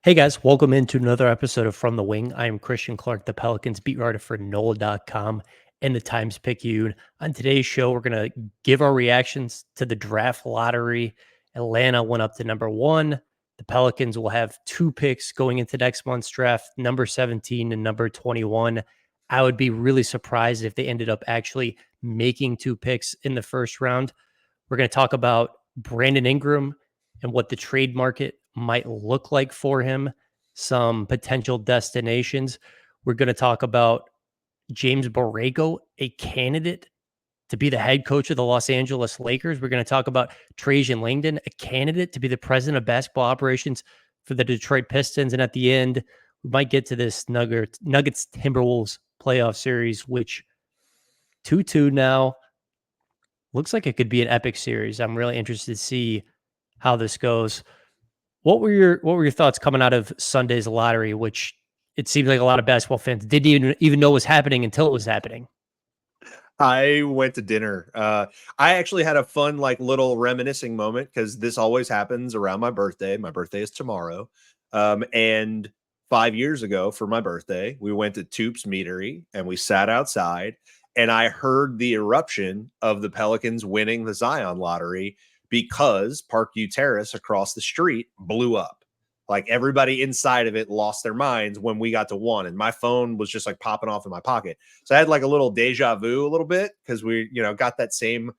Hey guys, welcome into another episode of From the Wing. I am Christian Clark, the Pelicans beat writer for NOLA.com and the Times Picayune. On today's show, we're going to give our reactions to the draft lottery. Atlanta went up to number one. The Pelicans will have two picks going into next month's draft, number 17 and number 21. I would be really surprised if they ended up actually making two picks in the first round. We're going to talk about Brandon Ingram and what the trade market might look like for him, some potential destinations. We're going to talk about James Borrego, a candidate to be the head coach of the Los Angeles Lakers. We're going to talk about Trajan, a candidate to be the president of basketball operations for the Detroit Pistons. And at the end, we might get to this Nuggets Timberwolves playoff series, which 2-2 now. Looks like it could be an epic series. I'm really interested to see how this goes. What were your thoughts coming out of Sunday's lottery, which it seemed like a lot of basketball fans didn't even know was happening until it was happening? I went to dinner. I actually had a fun, like, little reminiscing moment because this always happens around my birthday. My birthday is tomorrow. And 5 years ago for my birthday, we went to Toop's Meadery and we sat outside and I heard the eruption of the Pelicans winning the Zion lottery because Parkview Terrace across the street blew up. Like, everybody inside of it lost their minds when we got to one, and my phone was just like popping off in my pocket. So I had like a little deja vu a little bit because we, got that same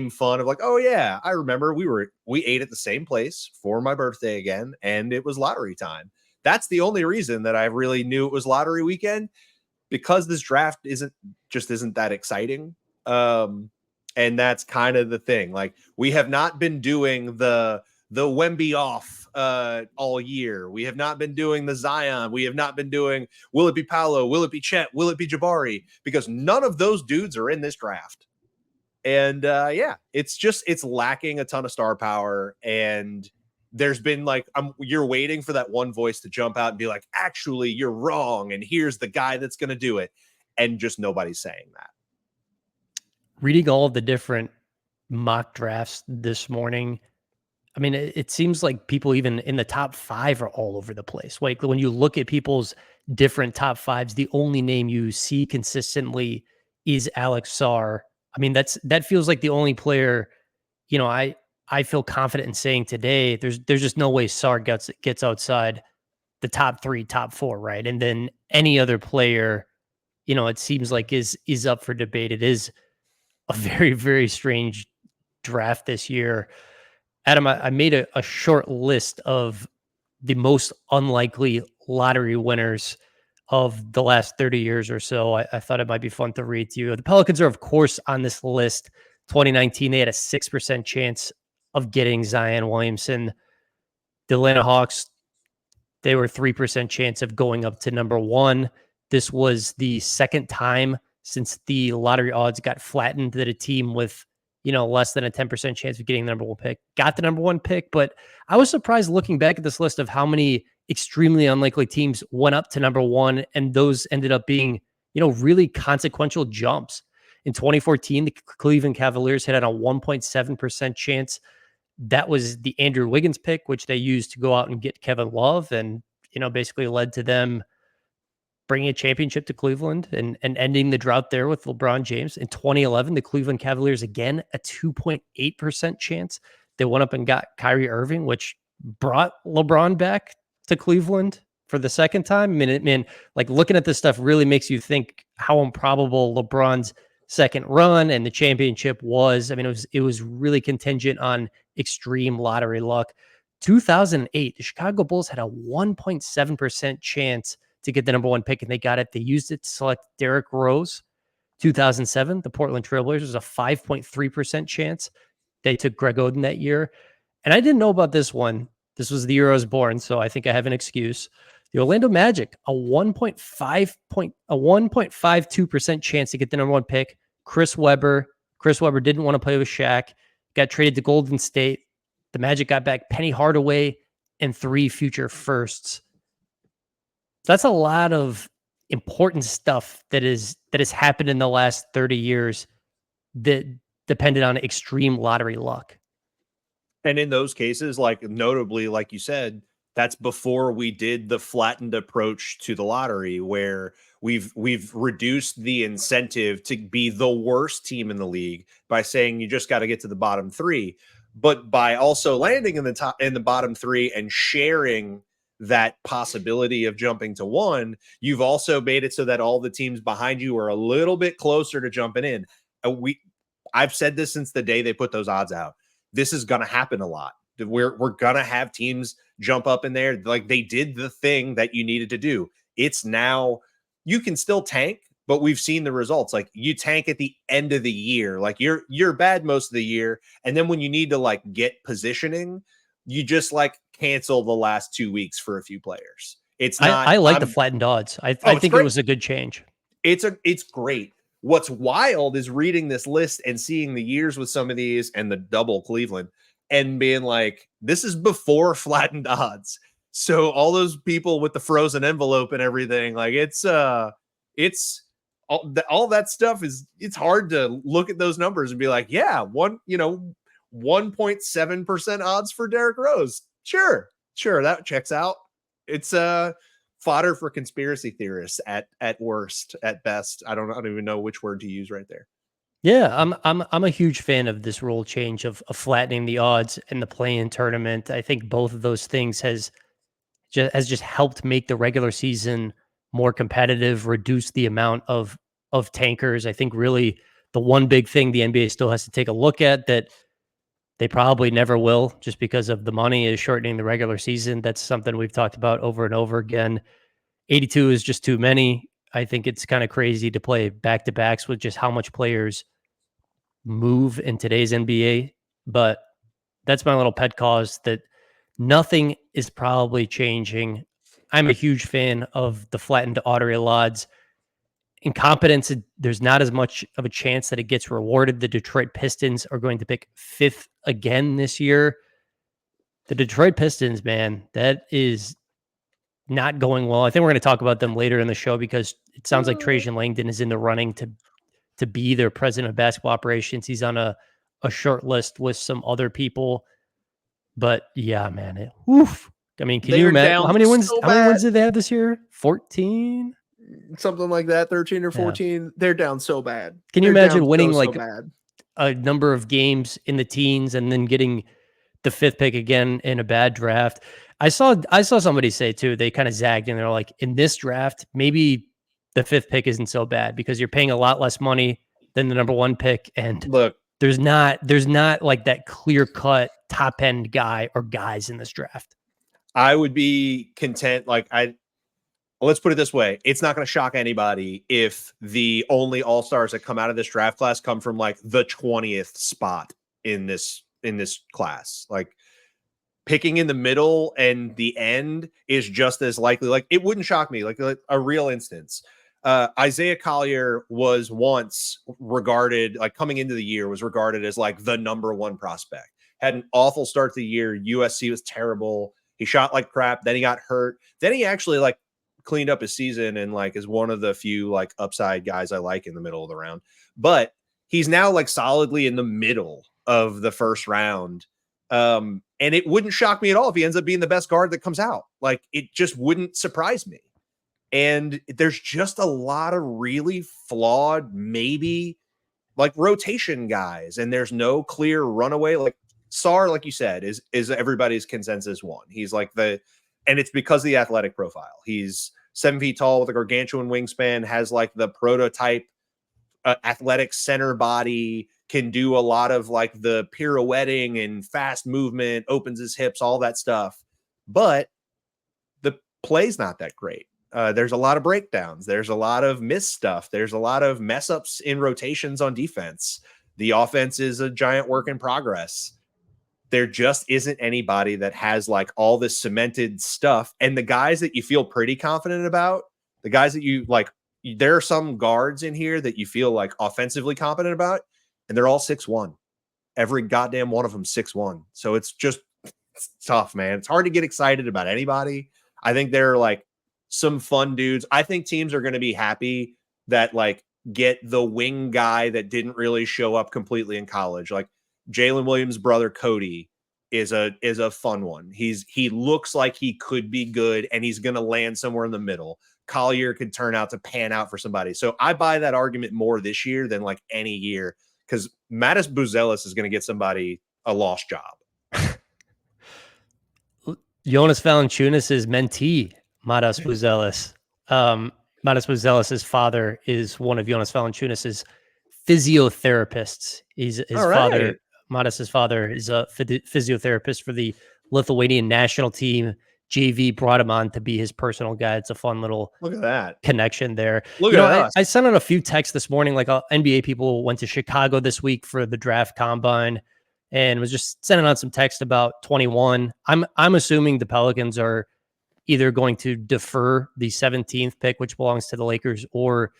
fun of like, oh yeah, I remember we ate at the same place for my birthday again, and it was lottery time. That's the only reason that I really knew it was lottery weekend, because this draft isn't that exciting. And that's kind of the thing. Like, we have not been doing the Wemby off all year. We have not been doing the Zion. We have not been doing, will it be Paolo? Will it be Chet? Will it be Jabari? Because none of those dudes are in this draft. And yeah, it's lacking a ton of star power. And there's been like, you're waiting for that one voice to jump out and be like, actually, you're wrong. And here's the guy that's going to do it. And just nobody's saying that. Reading all of the different mock drafts this morning, I mean, it seems like people even in the top five are all over the place. Like when you look at people's different top fives, the only name you see consistently is Alex Sarr. I mean, that feels like the only player, I feel confident in saying today. There's just no way Sarr gets outside the top three, top four, right? And then any other player, it seems like is up for debate. It is a very, very strange draft this year. Adam, I made a short list of the most unlikely lottery winners of the last 30 years or so. I thought it might be fun to read to you. The Pelicans are, of course, on this list. 2019, they had a 6% chance of getting Zion Williamson. The Atlanta Hawks, they were 3% chance of going up to number one. This was the second time since the lottery odds got flattened that a team with, less than a 10% chance of getting the number one pick got the number one pick. But I was surprised looking back at this list of how many extremely unlikely teams went up to number one, and those ended up being, really consequential jumps. In 2014, the Cleveland Cavaliers had a 1.7% chance. That was the Andrew Wiggins pick, which they used to go out and get Kevin Love, and basically led to them bringing a championship to Cleveland and ending the drought there with LeBron James. In 2011, the Cleveland Cavaliers, again, a 2.8% chance. They went up and got Kyrie Irving, which brought LeBron back to Cleveland for the second time. I mean, like, looking at this stuff really makes you think how improbable LeBron's second run and the championship was. I mean, it was really contingent on extreme lottery luck. 2008, the Chicago Bulls had a 1.7% chance to get the number one pick, and they got it. They used it to select Derrick Rose. 2007, the Portland Trailblazers, a 5.3% chance. They took Greg Oden that year. And I didn't know about this one. This was the year I was born, so I think I have an excuse. The Orlando Magic, a 1.52% chance to get the number one pick. Chris Webber. Chris Webber didn't want to play with Shaq. Got traded to Golden State. The Magic got back Penny Hardaway and 3 future firsts. That's a lot of important stuff that has happened in the last 30 years that depended on extreme lottery luck. And in those cases, like, notably, like you said, That's before we did the flattened approach to the lottery, where we've reduced the incentive to be the worst team in the league by saying you just got to get to the bottom three. But by also landing in the bottom three and sharing that possibility of jumping to one, you've also made it so that all the teams behind you are a little bit closer to jumping in. I've said this since the day they put those odds out. This is going to happen a lot. We're gonna have teams jump up in there. Like, they did the thing that you needed to do. It's now, you can still tank, but we've seen the results. Like, you tank at the end of the year. Like, you're bad most of the year, and then when you need to like get positioning, you just like cancel the last 2 weeks for a few players. It's not. I like the flattened odds. I It's think great. it was a good change. It's great. What's wild is reading this list and seeing the years with some of these and the double Cleveland and being like, this is before flattened odds. So all those people with the frozen envelope and everything, like, it's all that stuff is, it's hard to look at those numbers and be like, yeah, 1.7% odds for Derrick Rose. Sure, that checks out. It's fodder for conspiracy theorists at worst. At best, I don't even know which word to use right there. Yeah, I'm a huge fan of this rule change of flattening the odds in the play-in tournament. I think both of those things has just helped make the regular season more competitive, reduce the amount of tankers. I think really the one big thing the NBA still has to take a look at that they probably never will, just because of the money, is shortening the regular season. That's something we've talked about over and over again. 82 is just too many. I think it's kind of crazy to play back-to-backs with just how much players move in today's NBA. But that's my little pet cause, that nothing is probably changing. I'm a huge fan of the flattened lottery odds. Incompetence, there's not as much of a chance that it gets rewarded. The Detroit Pistons are going to pick fifth again this year. The Detroit Pistons, man, that is not going well. I think we're going to talk about them later in the show, because it sounds like Trajan Langdon is in the running to be their president of basketball operations. He's on a short list with some other people. But yeah, man, I mean, can you imagine how many wins? So how many wins did they have this year? 14, something like that, 13 or 14. Yeah. They're down so bad. Can you imagine winning like bad. A number of games in the teens and then getting the fifth pick again in a bad draft? I saw somebody say too, they kind of zagged and they're like, in this draft, maybe the fifth pick isn't so bad because you're paying a lot less money than the number one pick. And look, there's not like that clear cut top end guy or guys in this draft. I would be content. Let's put it this way. It's not going to shock anybody if the only all-stars that come out of this draft class come from like the 20th spot in this class. Like, picking in the middle and the end is just as likely. Like, it wouldn't shock me. Like a real instance. Isaiah Collier was once regarded, like, coming into the year, was regarded as like the number one prospect. Had an awful start to the year. USC was terrible. He shot like crap. Then he got hurt. Then he actually like cleaned up his season and like is one of the few like upside guys I like in the middle of the round. But he's now like solidly in the middle of the first round. And it wouldn't shock me at all if he ends up being the best guard that comes out. Like, it just wouldn't surprise me. And there's just a lot of really flawed, maybe like rotation guys, and there's no clear runaway. Like Sarr, like you said, is everybody's consensus one. He's like and it's because of the athletic profile. He's 7 feet tall with a gargantuan wingspan, has like the prototype athletic center body, can do a lot of like the pirouetting and fast movement, opens his hips, all that stuff. But the play's not that great. There's a lot of breakdowns. There's a lot of missed stuff. There's a lot of mess ups in rotations on defense. The offense is a giant work in progress. There just isn't anybody that has like all this cemented stuff. And the guys that you feel pretty confident about, the guys that you like, there are some guards in here that you feel like offensively competent about, and they're all 6'1". Every goddamn one of them 6'1". So it's tough, man. It's hard to get excited about anybody. I think they're like some fun dudes. I think teams are going to be happy that like get the wing guy that didn't really show up completely in college. Like Jalen Williams' brother, Cody, is a fun one. He looks like he could be good, and he's going to land somewhere in the middle. Collier could turn out to pan out for somebody. So I buy that argument more this year than like any year, because Mattis Buzelis is going to get somebody a lost job. Jonas Valanciunas' mentee, Matas Buzelis. Matas Buzelis' father is one of Jonas Valanciunas' physiotherapists. His father, Matas's father, is a physiotherapist for the Lithuanian national team. JV brought him on to be his personal guy. It's a fun little look at that connection there. Look at us. I sent out a few texts this morning. Like NBA people went to Chicago this week for the draft combine, and was just sending out some text about 21. I'm assuming the Pelicans are either going to defer the 17th pick, which belongs to the Lakers, or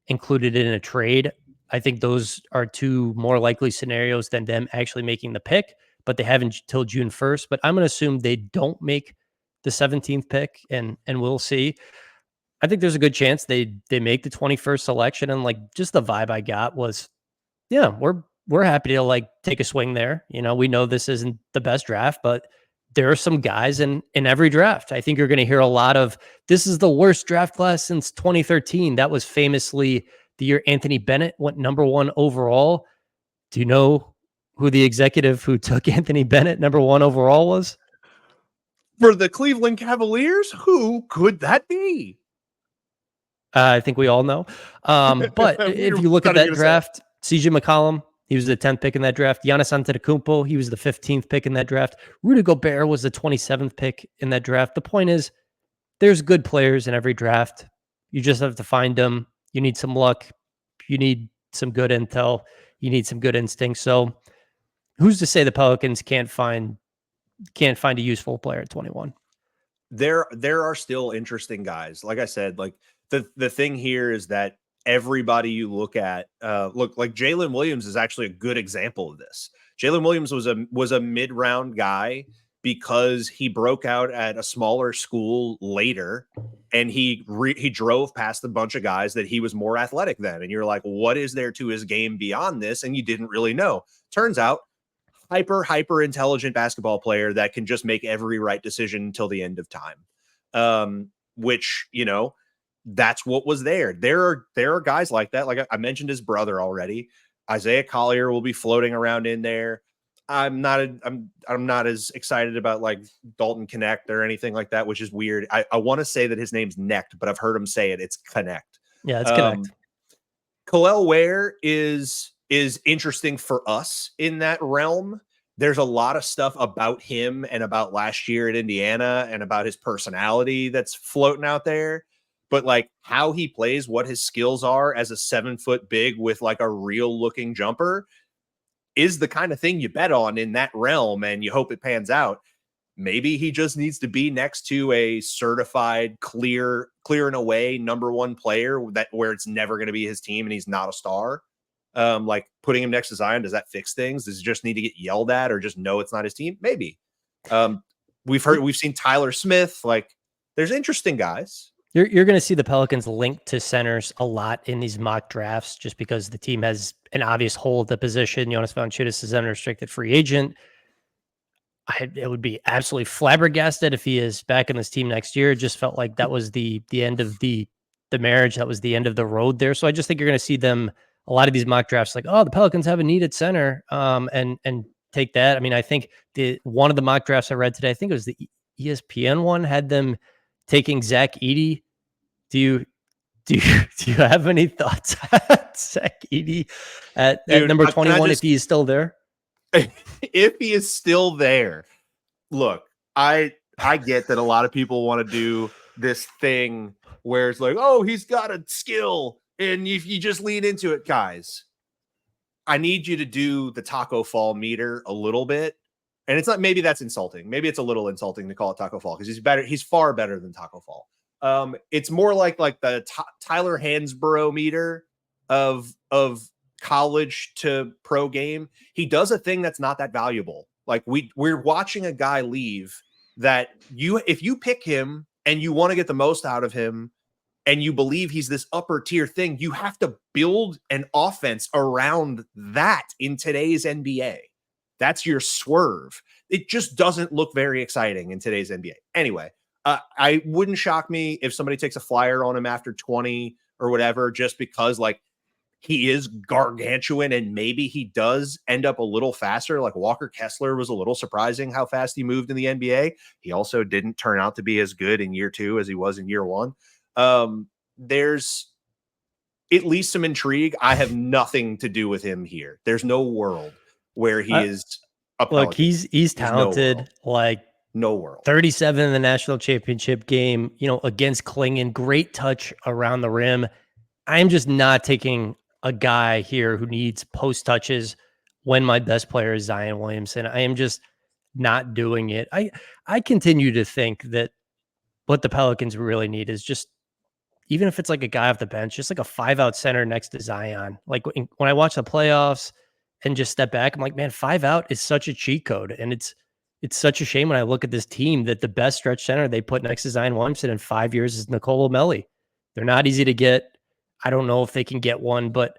include it in a trade. I think those are two more likely scenarios than them actually making the pick, but they haven't till June 1st. But I'm going to assume they don't make the 17th pick, and we'll see. I think there's a good chance they make the 21st selection, and like just the vibe I got was, yeah, we're happy to like take a swing there. We know this isn't the best draft, but there are some guys in every draft. I think you're going to hear a lot of, this is the worst draft class since 2013. That was famously the year Anthony Bennett went number 1 overall. Do you know who the executive who took Anthony Bennett number 1 overall was? For the Cleveland Cavaliers? Who could that be? I think we all know. But if you look at that draft, CJ McCollum, he was the 10th pick in that draft. Giannis Antetokounmpo, he was the 15th pick in that draft. Rudy Gobert was the 27th pick in that draft. The point is, there's good players in every draft. You just have to find them. You need some luck. You need some good intel. You need some good instincts. So who's to say the Pelicans can't find a useful player at 21? There are still interesting guys. Like I said, like the thing here is that everybody you look at, look like Jalen Williams is actually a good example of this. Jalen Williams was a mid-round guy because he broke out at a smaller school later, and he drove past a bunch of guys that he was more athletic than. And you're like, what is there to his game beyond this? And you didn't really know. Turns out, hyper intelligent basketball player that can just make every right decision until the end of time. Which, that's what was there. There are guys like that. Like I mentioned his brother already. Isaiah Collier will be floating around in there. I'm not as excited about like Dalton Connect or anything like that, which is weird. I want to say that his name's Necht, but I've heard him say it's Connect. Yeah, it's Connect. Khalil Ware is interesting for us in that realm. There's a lot of stuff about him and about last year at Indiana and about his personality that's floating out there. But like how he plays, what his skills are as a 7-foot big with like a real looking jumper is the kind of thing you bet on in that realm, and you hope it pans out. Maybe he just needs to be next to a certified clear and away number 1 player where it's never going to be his team and he's not a star. Like putting him next to Zion, does that fix things? Does he just need to get yelled at or just know it's not his team? Maybe. We've seen Tyler Smith. Like there's interesting guys. You're going to see the Pelicans linked to centers a lot in these mock drafts just because the team has an obvious hole at the position. Jonas Valanciunas is an unrestricted free agent. It would be absolutely flabbergasted if he is back in this team next year. It just felt like that was the end of the marriage. That was the end of the road there. So I just think you're going to see them, a lot of these mock drafts, like, oh, the Pelicans have a needed center, and take that. I mean, I think one of the mock drafts I read today, I think it was the ESPN one, had them taking Zach Edey. Do you have any thoughts on Zach Edey at number 21 if he is still there? If he is still there, look, I get that a lot of people want to do this thing where it's like, oh, he's got a skill, and if you just lean into it, guys, I need you to do the Taco Fall meter a little bit. And it's not, maybe that's insulting. Maybe it's a little insulting to call it Taco Fall because he's better. He's far better than Taco Fall. It's more like the Tyler Hansborough meter of college to pro game. He does a thing that's not that valuable. Like we're watching a guy leave that if you pick him and you want to get the most out of him and you believe he's this upper tier thing, you have to build an offense around that in today's NBA. That's your swerve. it just doesn't look very exciting in today's NBA. Anyway, I wouldn't shock me if somebody takes a flyer on him after 20 or whatever, just because like he is gargantuan and maybe he does end up a little faster. Like Walker Kessler was a little surprising how fast he moved in the NBA. He also didn't turn out to be as good in year 2 as he was in year 1. There's at least some intrigue. I have nothing to do with him here. There's no world where he is a Pelican. Look, he's talented. No world. 37 in the national championship game, against Klingon, great touch around the rim. I'm just not taking a guy here who needs post touches when my best player is Zion Williamson. I am just not doing it. I continue to think that what the Pelicans really need is just, even if it's like a guy off the bench, just like a 5-out center next to Zion. Like when I watch the playoffs and just step back, I'm like, man, 5-out is such a cheat code. And it's such a shame when I look at this team that the best stretch center they put next to Zion Williamson in 5 years is Nicolo Melli. They're not easy to get. I don't know if they can get one, but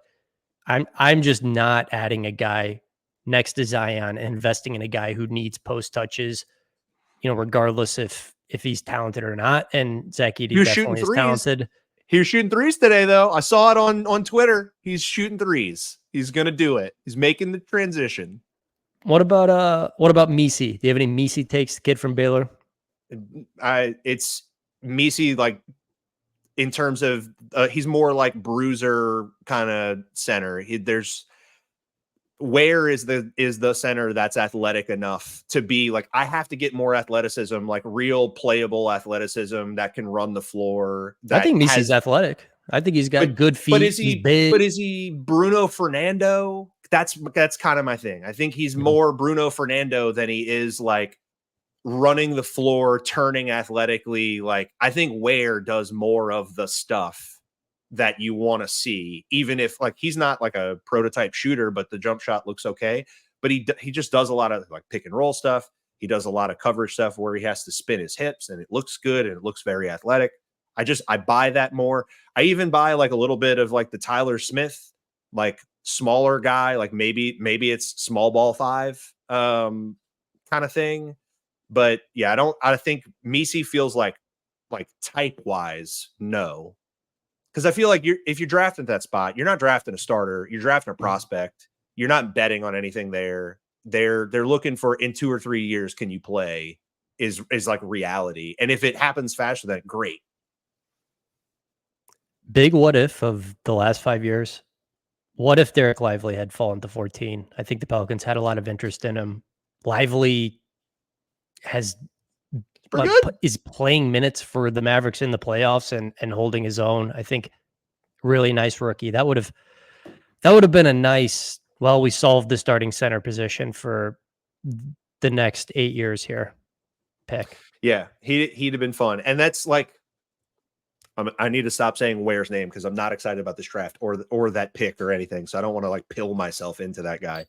I'm just not adding a guy next to Zion and investing in a guy who needs post touches, regardless if he's talented or not. And Zach Edey definitely is talented. He was shooting threes today, though. I saw it on Twitter. He's shooting threes. He's gonna do it. He's making the transition. What about Misi? Do you have any Misi takes? The kid from Baylor. It's Misi, like in terms of he's more like bruiser kind of center. Where is the center that's athletic enough to be like, I have to get more athleticism, like real playable athleticism that can run the floor. I think Misi's athletic. I think he's got good feet. He's big. But is he Bruno Fernando? That's kind of my thing. I think he's more Bruno Fernando than he is like running the floor, turning athletically. Like I think Ware does more of the stuff that you want to see, even if like he's not like a prototype shooter, but the jump shot looks okay. But he just does a lot of like pick and roll stuff. He does a lot of coverage stuff where he has to spin his hips and it looks good and it looks very athletic. I buy that more. I even buy like a little bit of like the Tyler Smith, like smaller guy, like maybe it's small ball 5 kind of thing. But yeah, I think Misi feels like type wise, no. Because I feel like if you're drafting that spot, you're not drafting a starter, you're drafting a prospect. You're not betting on anything there. They're looking for in 2 or 3 years, can you play is like reality. And if it happens faster, then great. Big what if of the last 5 years. What if Derek Lively had fallen to 14? I think the Pelicans had a lot of interest in him. Lively is playing minutes for the Mavericks in the playoffs and holding his own. I think really nice rookie. That would have been a nice, well, we solved the starting center position for the next 8 years here. Pick. Yeah, he'd have been fun. And that's like, I need to stop saying Ware's name because I'm not excited about this draft or that pick or anything. So I don't want to like pill myself into that guy.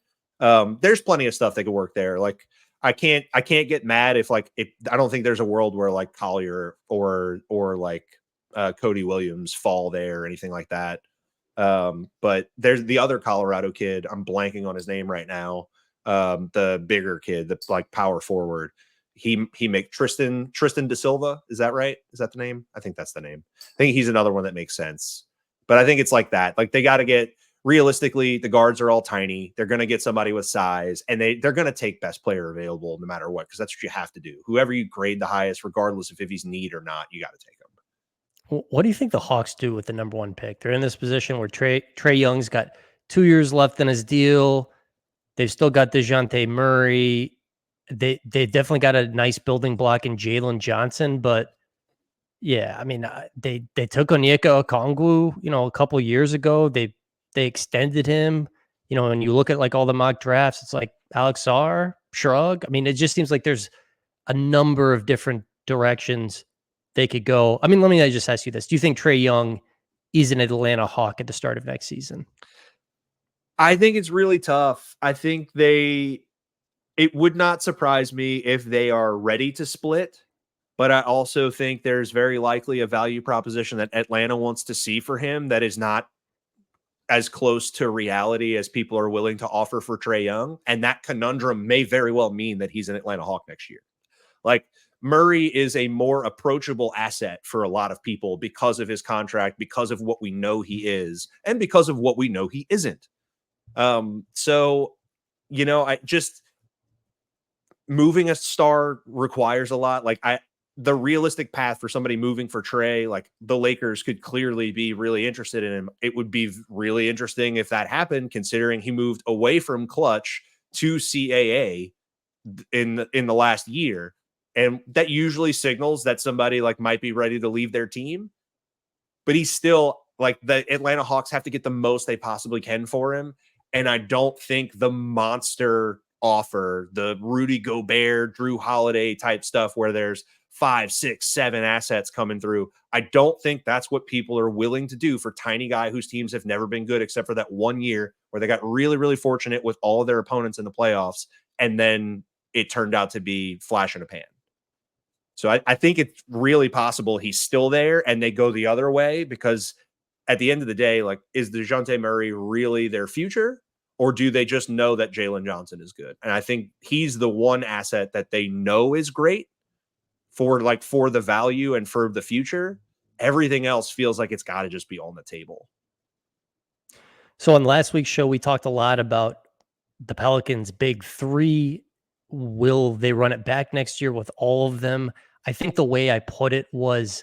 There's plenty of stuff that could work there. Like I can't get mad if I don't think there's a world where like Collier or like Cody Williams fall there or anything like that. But there's the other Colorado kid. I'm blanking on his name right now. The bigger kid that's like power forward. He make Tristan Da Silva. Is that right? Is that the name? I think that's the name. I think he's another one that makes sense. But I think it's like that. Like they got to get, realistically, the guards are all tiny. They're going to get somebody with size, and they're going to take best player available no matter what, because that's what you have to do. Whoever you grade the highest, regardless of if he's need or not, you got to take him. What do you think the Hawks do with the number 1 pick? They're in this position where Trae Young's got 2 years left in his deal. They've still got DeJounte Murray. They definitely got a nice building block in Jalen Johnson, but yeah, I mean, they took Onyeka Okongwu, a couple years ago. They extended him, and you look at like all the mock drafts, it's like Alex Sarr, shrug. I mean, it just seems like there's a number of different directions they could go. I mean, let me just ask you this. Do you think Trae Young is an Atlanta Hawk at the start of next season? I think it's really tough. I think it would not surprise me if they are ready to split, but I also think there's very likely a value proposition that Atlanta wants to see for him that is not as close to reality as people are willing to offer for Trae Young. And that conundrum may very well mean that he's an Atlanta Hawk next year. Like, Murray is a more approachable asset for a lot of people because of his contract, because of what we know he is, and because of what we know he isn't. So, I just, moving a star requires a lot. Like, the realistic path for somebody moving for Trae, like, the Lakers could clearly be really interested in him. It would be really interesting if that happened, considering he moved away from clutch to CAA in the last year. And that usually signals that somebody like might be ready to leave their team, but he's still like, the Atlanta Hawks have to get the most they possibly can for him. And I don't think the monster offer, the Rudy Gobert, Drew Holiday type stuff where there's 5, 6, 7 assets coming through, I don't think that's what people are willing to do for tiny guy whose teams have never been good except for that one year where they got really, really fortunate with all of their opponents in the playoffs. And then it turned out to be flash in a pan. So I think it's really possible he's still there and they go the other way, because at the end of the day, like, is DeJounte Murray really their future, or do they just know that Jalen Johnson is good? And I think he's the one asset that they know is great for the value and for the future. Everything else feels like it's got to just be on the table. So on last week's show, we talked a lot about the Pelicans' big three. Will they run it back next year with all of them? I think the way I put it was,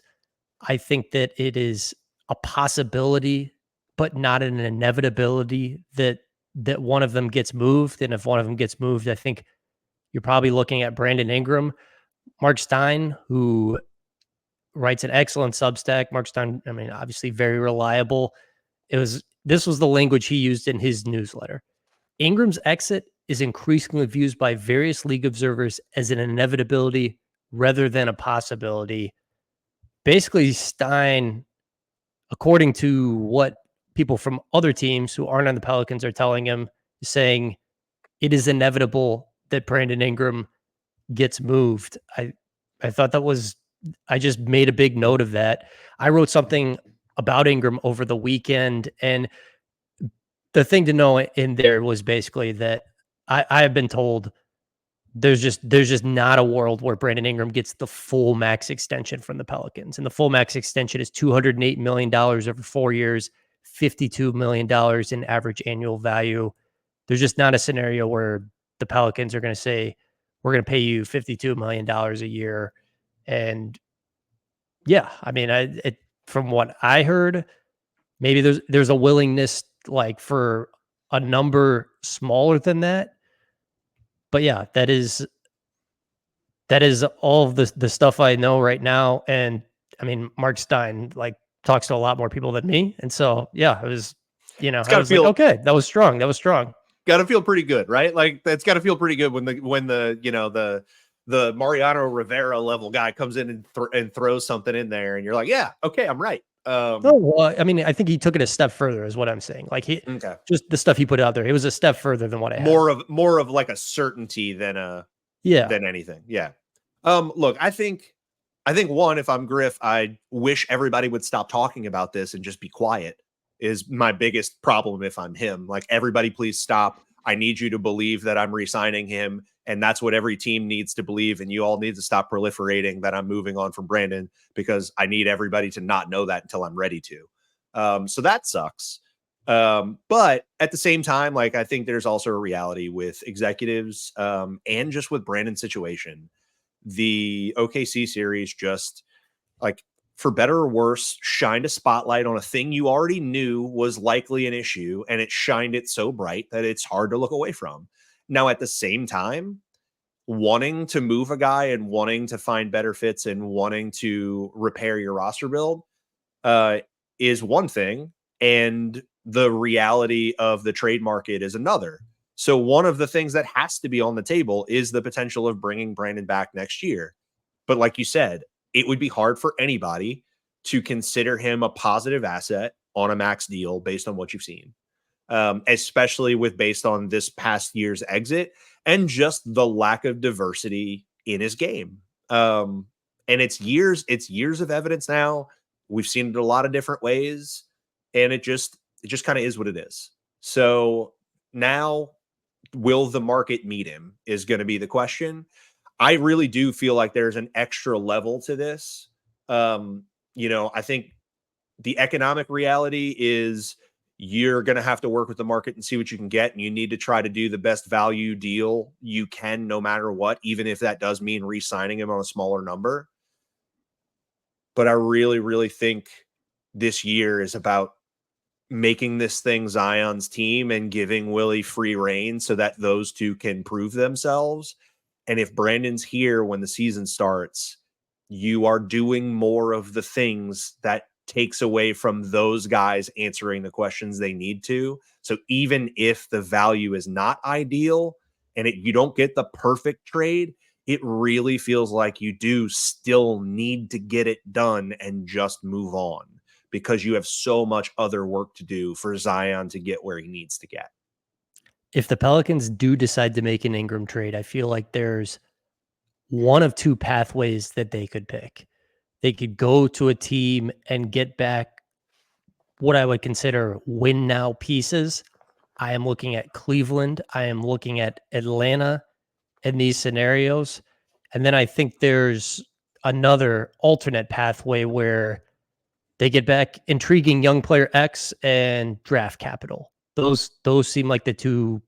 I think that it is a possibility, but not an inevitability that one of them gets moved. And if one of them gets moved, I think you're probably looking at Brandon Ingram, Marc Stein, who writes an excellent Substack. Marc Stein, I mean, obviously very reliable. This was the language he used in his newsletter. Ingram's exit is increasingly viewed by various league observers as an inevitability rather than a possibility. Basically, Stein, according to what people from other teams who aren't on the Pelicans are telling him, is saying it is inevitable that Brandon Ingram gets moved. I thought that was, I just made a big note of that. I wrote something about Ingram over the weekend, and the thing to know in there was basically that I have been told there's just not a world where Brandon Ingram gets the full max extension from the Pelicans. And the full max extension is $208 million over 4 years, $52 million in average annual value. There's just not a scenario where the Pelicans are going to say, we're going to pay you $52 million a year. And yeah, I mean, from what I heard, maybe there's a willingness like for a number smaller than that. But yeah, that is all of the stuff I know right now. And I mean, Marc Stein like talks to a lot more people than me. And so, yeah, it was, It's I got to was like, feel okay, that was strong. That was strong. got to feel pretty good, right? Like, that's got to feel pretty good when the Mariano Rivera level guy comes in and throws something in there, and you're like, yeah, okay, I'm right. No, well, I mean, I think he took it a step further is what I'm saying. Like Okay, just the stuff he put out there, it was a step further than what I had. more of like a certainty Yeah. than anything. Yeah. Look, I think one, if I'm Griff, I wish everybody would stop talking about this and just be quiet, is my biggest problem if I'm him. Like, everybody please stop. I need you to believe that I'm re-signing him, and that's what every team needs to believe, and you all need to stop proliferating that I'm moving on from Brandon, because I need everybody to not know that until I'm ready to. So that sucks. But at the same time, like, I think there's also a reality with executives, and just with Brandon's situation. The OKC series just, like, for better or worse, shined a spotlight on a thing you already knew was likely an issue, and it shined it so bright that it's hard to look away from. Now, at the same time, wanting to move a guy and wanting to find better fits and wanting to repair your roster build uh, is one thing, and the reality of the trade market is another. So one of the things that has to be on the table is the potential of bringing Brandon back next year. But like you said, it would be hard for anybody to consider him a positive asset on a max deal based on what you've seen, especially based on this past year's exit and just the lack of diversity in his game. And it's years of evidence now. We've seen it a lot of different ways, and it just kind of is what it is. So now, will the market meet him is going to be the question. I really do feel like there's an extra level to this. I think the economic reality is you're going to have to work with the market and see what you can get. And you need to try to do the best value deal you can, no matter what, even if that does mean re-signing him on a smaller number. But I really, really think this year is about making this thing Zion's team and giving Willie free reign so that those two can prove themselves. And if Brandon's here when the season starts, you are doing more of the things that takes away from those guys answering the questions they need to. So even if the value is not ideal and you don't get the perfect trade, it really feels like you do still need to get it done and just move on, because you have so much other work to do for Zion to get where he needs to get. If the Pelicans do decide to make an Ingram trade, I feel like there's one of two pathways that they could pick. They could go to a team and get back what I would consider win now pieces. I am looking at Cleveland. I am looking at Atlanta in these scenarios. And then I think there's another alternate pathway where they get back intriguing young player X and draft capital. Those seem like the two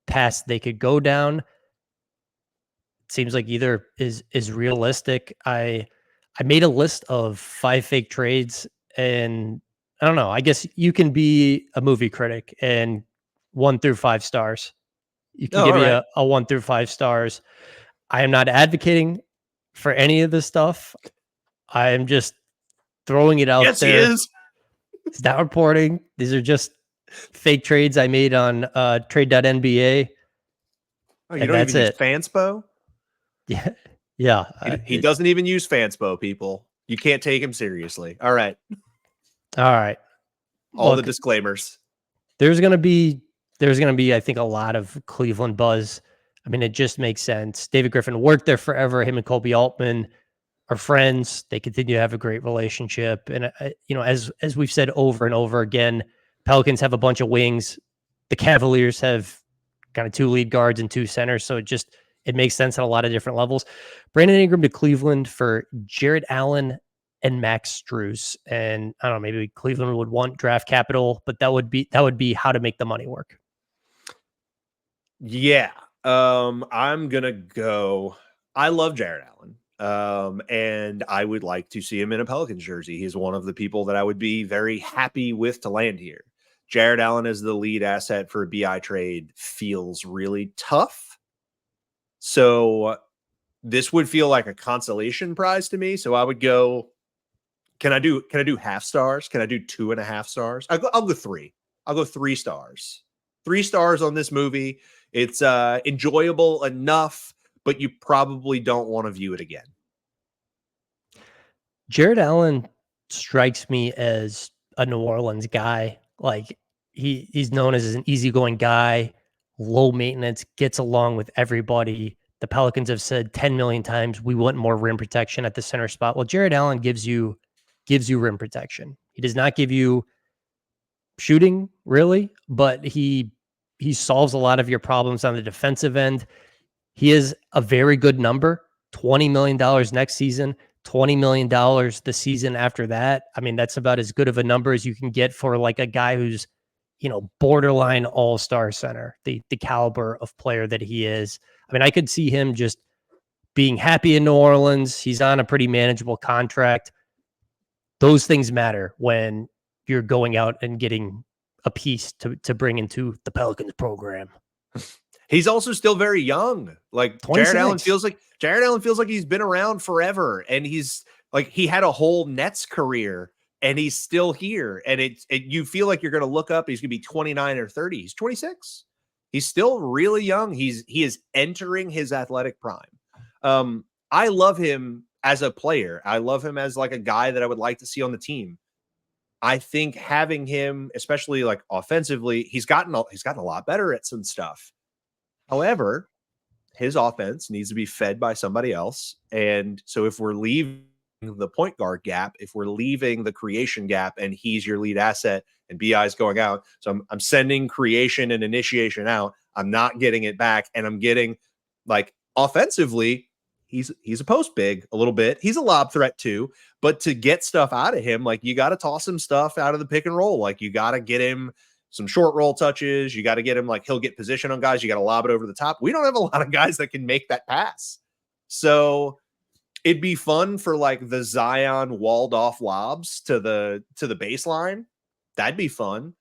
paths they could go down. It seems like either is realistic. I made a list of 5 fake trades, and I don't know. I guess you can be a movie critic and 1 through 5 stars. You can Oh, give all me right. a 1 through 5 stars. I am not advocating for any of this stuff. I am just throwing it out Yes, he there. is. It's not reporting. These are just fake trades I made on trade.nba. Oh, you And don't that's even use it. Fanspo? Yeah. Yeah. He doesn't even use Fanspo, people. You can't take him seriously. All right. All right. All the Look, disclaimers. there's gonna be I think a lot of Cleveland buzz. I mean, it just makes sense. David Griffin worked there forever. Him and Kobe Altman are friends. They continue to have a great relationship. And as we've said over and over again, Pelicans have a bunch of wings. The Cavaliers have kind of 2 lead guards and 2 centers. So it makes sense at a lot of different levels. Brandon Ingram to Cleveland for Jared Allen and Max Strus. And I don't know, maybe Cleveland would want draft capital, but that would be how to make the money work. Yeah. I'm gonna go. I love Jared Allen. And I would like to see him in a Pelicans jersey. He's one of the people that I would be very happy with to land here. Jared Allen as the lead asset for a BI trade feels really tough. So this would feel like a consolation prize to me. So I would go. Can I do half stars? Can I do 2.5 stars? I'll go 3. I'll go 3 stars. 3 stars on this movie. It's enjoyable enough, but you probably don't want to view it again. Jared Allen strikes me as a New Orleans guy. Like he's known as an easygoing guy, low maintenance, gets along with everybody. The Pelicans have said 10 million times we want more rim protection at the center spot. Well, Jared Allen gives you rim protection. He does not give you shooting really, but he solves a lot of your problems on the defensive end. He is a very good number, $20 million next season, $20 million the season after that. I mean, that's about as good of a number as you can get for like a guy who's, borderline all-star center, the caliber of player that he is. I mean, I could see him just being happy in New Orleans. He's on a pretty manageable contract. Those things matter when you're going out and getting a piece to bring into the Pelicans program. He's also still very young. Like Jared Allen 26. feels like he's been around forever, and he's like he had a whole Nets career, and he's still here. And you feel like you're going to look up. He's going to be 29 or 30. He's 26. He's still really young. He is entering his athletic prime. I love him as a player. I love him as like a guy that I would like to see on the team. I think having him, especially like offensively, he's gotten a lot better at some stuff. However, his offense needs to be fed by somebody else. And so if we're leaving the point guard gap, if we're leaving the creation gap and he's your lead asset and BI is going out. So I'm sending creation and initiation out. I'm not getting it back. And I'm getting like offensively, he's a post big a little bit. He's a lob threat too. But to get stuff out of him, like you got to toss him stuff out of the pick and roll. Like you got to get him some short roll touches. You got to get him like he'll get position on guys. You got to lob it over the top. We don't have a lot of guys that can make that pass. So it'd be fun for like the Zion walled off lobs to the baseline. That'd be fun.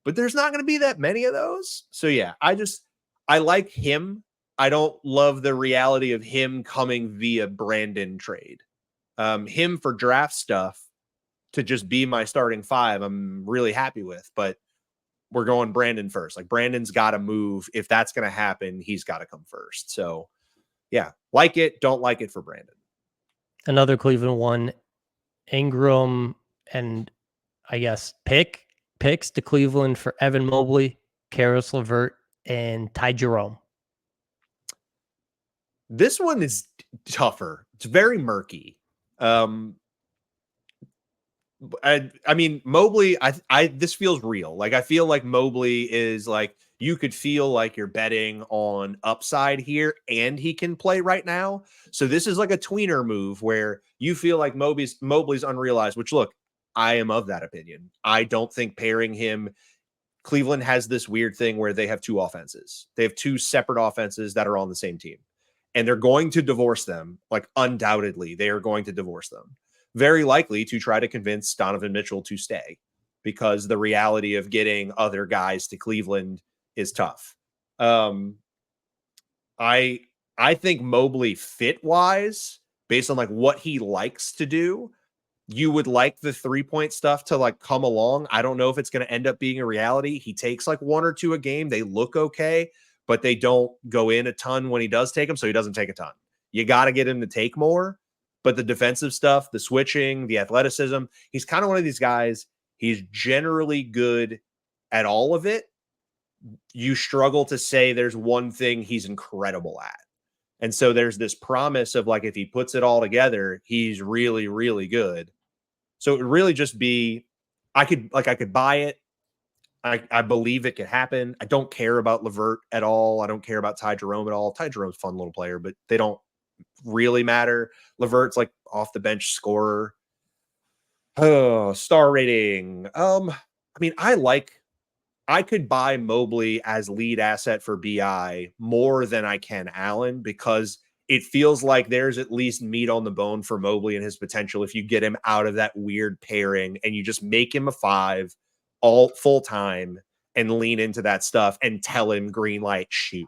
But there's not going to be that many of those. So yeah, I like him. I don't love the reality of him coming via Brandon trade. Him for draft stuff to just be my starting five, I'm really happy with. But we're going Brandon first. Like Brandon's got to move. If that's going to happen, he's got to come first. So yeah, like it, don't like it for Brandon. Another Cleveland one, Ingram, and I guess picks to Cleveland for Evan Mobley, Karis LeVert, and Ty Jerome. This one is tougher. It's very murky. I mean, Mobley, this feels real. Like, I feel like Mobley is like, you could feel like you're betting on upside here and he can play right now. So this is like a tweener move where you feel like Mobley's unrealized, which look, I am of that opinion. I don't think pairing him, Cleveland has this weird thing where they have two offenses. They have two separate offenses that are on the same team. And they're going to divorce them. Like undoubtedly, they are going to divorce them. Very likely to try to convince Donovan Mitchell to stay because the reality of getting other guys to Cleveland is tough. I think Mobley fit wise, based on like what he likes to do, you would like the 3-point stuff to like come along. I don't know if it's going to end up being a reality. He takes like 1 or 2 a game. They look okay, but they don't go in a ton when he does take them. So he doesn't take a ton. You got to get him to take more. But the defensive stuff, the switching, the athleticism, he's kind of one of these guys. He's generally good at all of it. You struggle to say there's one thing he's incredible at. And so there's this promise of like, if he puts it all together, he's really, really good. So it would really just be, I could buy it. I believe it could happen. I don't care about LeVert at all. I don't care about Ty Jerome at all. Ty Jerome's a fun little player, but they don't really matter. LeVert's like off the bench scorer. Oh, star rating. I mean, I could buy Mobley as lead asset for BI more than I can Allen because it feels like there's at least meat on the bone for Mobley and his potential if you get him out of that weird pairing and you just make him a 5 all full time and lean into that stuff and tell him green light, shoot,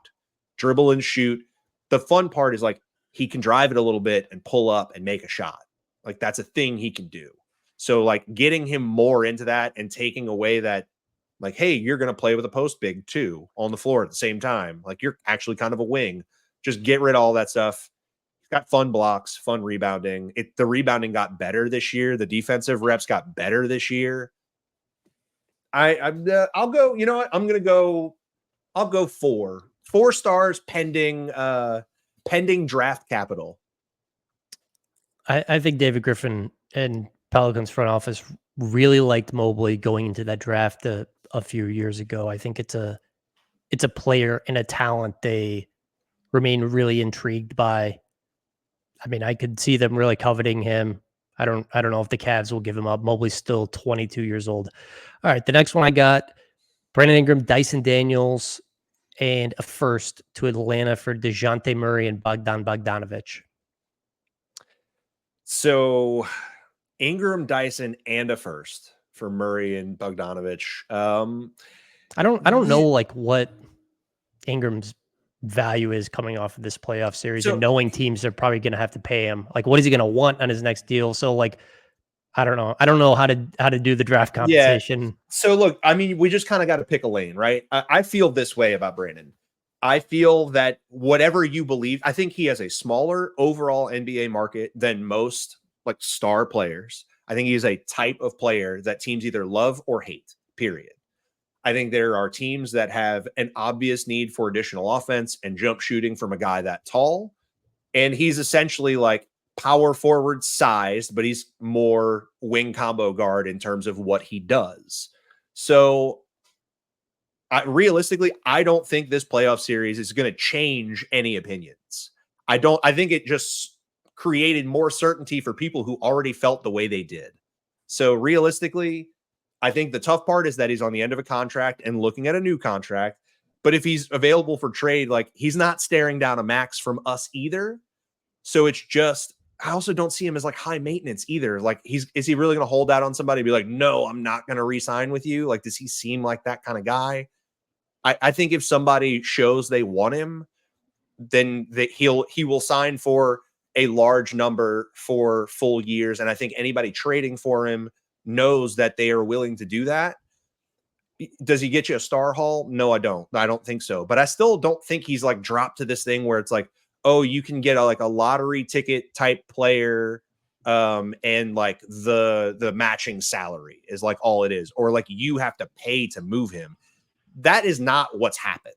dribble and shoot. The fun part is like he can drive it a little bit and pull up and make a shot. Like that's a thing he can do. So like getting him more into that and taking away that, like, hey, you're going to play with a post big too on the floor at the same time. Like you're actually kind of a wing. Just get rid of all that stuff. He's got fun blocks, fun rebounding. The rebounding got better this year. The defensive reps got better this year. I'll go, you know what? I'll go 4 stars pending draft capital. I think David Griffin and Pelicans front office really liked Mobley going into that draft a few years ago. I think it's a player and a talent they remain really intrigued by. I mean, I could see them really coveting him. I don't know if the Cavs will give him up. Mobley's still 22 years old. All right, the next one I got, Brandon Ingram, Dyson Daniels, and a first to Atlanta for DeJounte Murray and Bogdan Bogdanovic. So Ingram, Dyson, and a first for Murray and Bogdanovic. I don't know like what Ingram's value is coming off of this playoff series and knowing teams are probably going to have to pay him. Like, what is he going to want on his next deal? So like, I don't know. I don't know how to do the draft compensation. Yeah. So look, I mean, we just kind of got to pick a lane, right? I feel this way about Brandon. I feel that whatever you believe, I think he has a smaller overall NBA market than most like star players. I think he is a type of player that teams either love or hate, period. I think there are teams that have an obvious need for additional offense and jump shooting from a guy that tall. And he's essentially like power forward sized, but he's more wing combo guard in terms of what he does. So realistically, I don't think this playoff series is going to change any opinions. I think it just created more certainty for people who already felt the way they did. So realistically, I think the tough part is that he's on the end of a contract and looking at a new contract. But if he's available for trade, like he's not staring down a max from us either. So it's just, I also don't see him as like high maintenance either. Like is he really going to hold out on somebody and be like, no, I'm not going to re-sign with you? Like, does he seem like that kind of guy? I think if somebody shows they want him, then he will sign for a large number for full years. And I think anybody trading for him knows that they are willing to do that. Does he get you a star haul? No, I don't. I don't think so. But I still don't think he's like dropped to this thing where it's like, oh, you can get like a lottery ticket type player, and like the matching salary is like all it is, or like you have to pay to move him. That is not what's happened.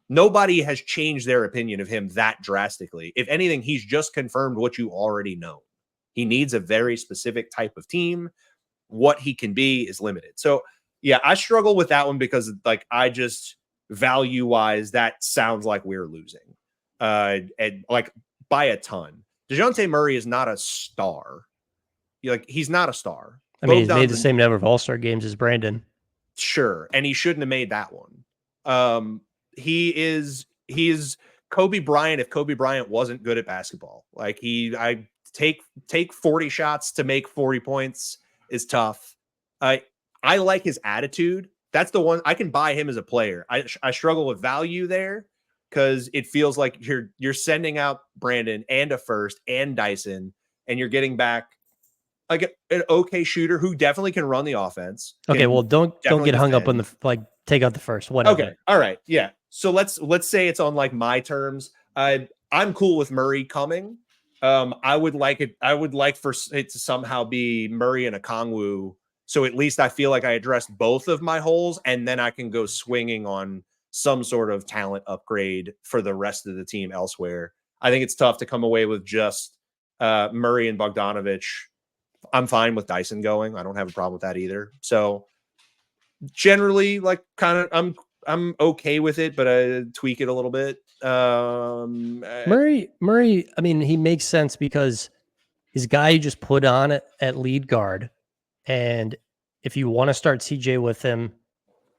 Nobody has changed their opinion of him that drastically. If anything, he's just confirmed what you already know. He needs a very specific type of team. What he can be is limited. So yeah, I struggle with that one because like I just value wise, that sounds like we're losing. And like by a ton. DeJounte Murray is not a star. He's not a star. I mean, he's made the same number of All-Star games as Brandon. Sure. And he shouldn't have made that one. He is Kobe Bryant if Kobe Bryant wasn't good at basketball. Like I take 40 shots to make 40 points is tough. I like his attitude. That's the one I can buy him as a player. I struggle with value there because it feels like you're sending out Brandon and a first and Dyson, and you're getting back like an okay shooter who definitely can run the offense. Okay, well, don't get hung up on the like. Take out the first one. Okay, all right, yeah. So let's say it's on like my terms. I'm cool with Murray coming. I would like for it to somehow be Murray and Okongwu. So at least I feel like I addressed both of my holes, and then I can go swinging on some sort of talent upgrade for the rest of the team elsewhere. I think it's tough to come away with just Murray and Bogdanovic. I'm fine with Dyson going. I don't have a problem with that either. So generally, like, kind of, I'm okay with it, but I tweak it a little bit. Murray. I mean, he makes sense because he's a guy you just put on at lead guard, and if you want to start CJ with him,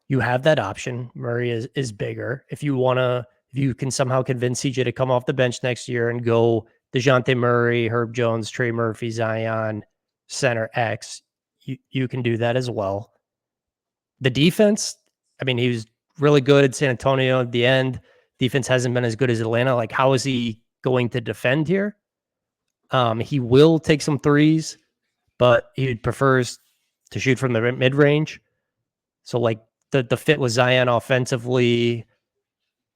you have that option. Murray is bigger. If you can somehow convince CJ to come off the bench next year and go DeJounte Murray, Herb Jones, Trey Murphy, Zion, center X, you can do that as well. The defense, I mean, he was really good at San Antonio at the end. Defense hasn't been as good as Atlanta. Like, how is he going to defend here? He will take some threes, but he prefers to shoot from the mid-range. So, like, the fit with Zion offensively,